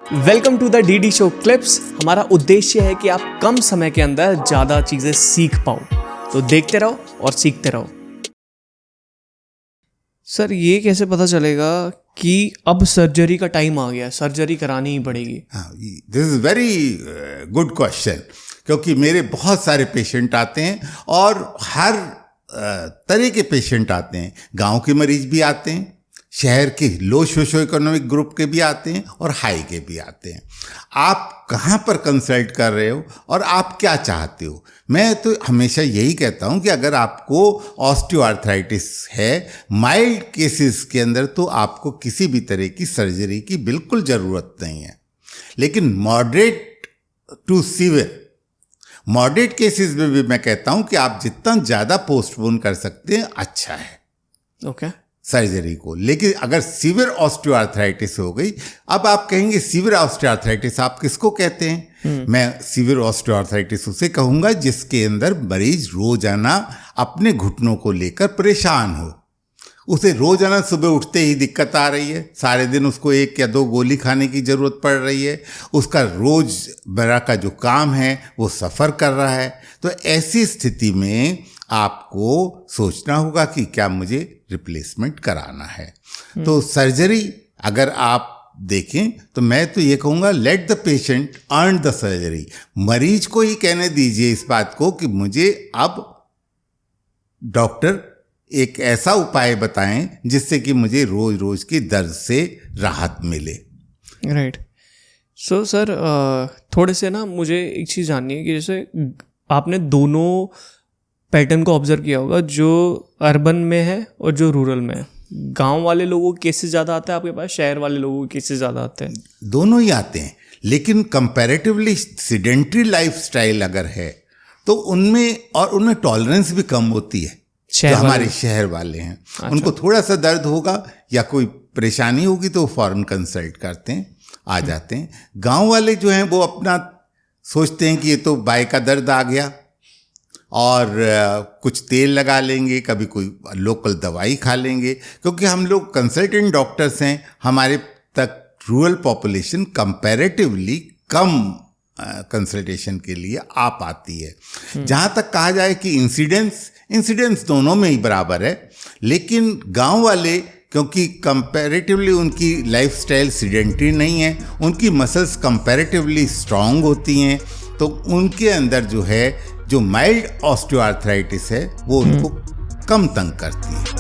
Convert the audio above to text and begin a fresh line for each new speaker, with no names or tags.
Welcome to the DD show clips. हमारा उद्देश्य है कि आप कम समय के अंदर ज़्यादा चीज़ें सीख पाओ, तो देखते रहो और सीखते रहो। सर, ये कैसे पता चलेगा कि अब सर्जरी का टाइम आ गया, सर्जरी करानी ही पड़ेगी?
This is very good question, क्योंकि मेरे बहुत सारे पेशेंट आते हैं और हर तरह के पेशेंट आते हैं। गांव के मरीज भी आते हैं, शहर के लो सोशो इकोनॉमिक ग्रुप के भी आते हैं और हाई के भी आते हैं। आप कहाँ पर कंसल्ट कर रहे हो और आप क्या चाहते हो? मैं तो हमेशा यही कहता हूँ कि अगर आपको ऑस्टियोआर्थराइटिस है, माइल्ड केसेस के अंदर, तो आपको किसी भी तरह की सर्जरी की बिल्कुल ज़रूरत नहीं है। लेकिन moderate to severe, moderate cases में भी मैं कहता हूँ कि आप जितना ज़्यादा पोस्टपोन कर सकते हैं अच्छा है सर्जरी को। लेकिन अगर सीवियर ऑस्टियोआर्थराइटिस हो गई, अब आप कहेंगे सीवियर ऑस्टियोआर्थराइटिस आप किसको कहते हैं? मैं सीवियर ऑस्टियोआर्थराइटिस उसे कहूँगा जिसके अंदर मरीज रोजाना अपने घुटनों को लेकर परेशान हो। उसे रोजाना सुबह उठते ही दिक्कत आ रही है, सारे दिन उसको 1 या 2 गोली खाने की ज़रूरत पड़ रही है, उसका रोज़मर्रा का जो काम है वो सफ़र कर रहा है। तो ऐसी स्थिति में आपको सोचना होगा कि क्या मुझे रिप्लेसमेंट कराना है। तो सर्जरी अगर आप देखें तो मैं तो ये कहूँगा, let the patient earn the surgery. मरीज को ही कहने दीजिए इस बात को कि मुझे अब डॉक्टर एक ऐसा उपाय बताएं जिससे कि मुझे रोज रोज की दर्द से राहत मिले।
राइट। सो सर, थोड़े से ना मुझे एक चीज़ जाननी है कि जैसे आपने दोनों पैटर्न को ऑब्जर्व किया होगा, जो अर्बन में है और जो रूरल में है। गांव वाले लोगों के केसेस ज़्यादा आते हैं आपके पास, शहर वाले लोगों के केसेस ज़्यादा आते हैं?
दोनों ही आते हैं, लेकिन कंपैरेटिवली सीडेंट्री लाइफस्टाइल अगर है तो उनमें टॉलरेंस भी कम होती है। जो हमारे शहर वाले हैं, अच्छा, उनको थोड़ा सा दर्द होगा या कोई परेशानी होगी तो फौरन कंसल्ट करते हैं, आ जाते हैं। गांव वाले जो हैं वो अपना सोचते हैं कि ये तो बाय का दर्द आ गया और कुछ तेल लगा लेंगे, कभी कोई लोकल दवाई खा लेंगे। क्योंकि हम लोग कंसल्टेंट डॉक्टर्स हैं, हमारे तक रूरल पॉपुलेशन कंपैरेटिवली कम कंसल्टेशन के लिए आ पाती है। जहाँ तक कहा जाए कि इंसिडेंस दोनों में ही बराबर है, लेकिन गांव वाले क्योंकि कंपैरेटिवली उनकी लाइफस्टाइल सीडेंट्री नहीं है, उनकी मसल्स कंपैरेटिवली स्ट्रांग होती हैं, तो उनके अंदर जो माइल्ड ऑस्टियोआर्थराइटिस है वो उनको कम तंग करती है।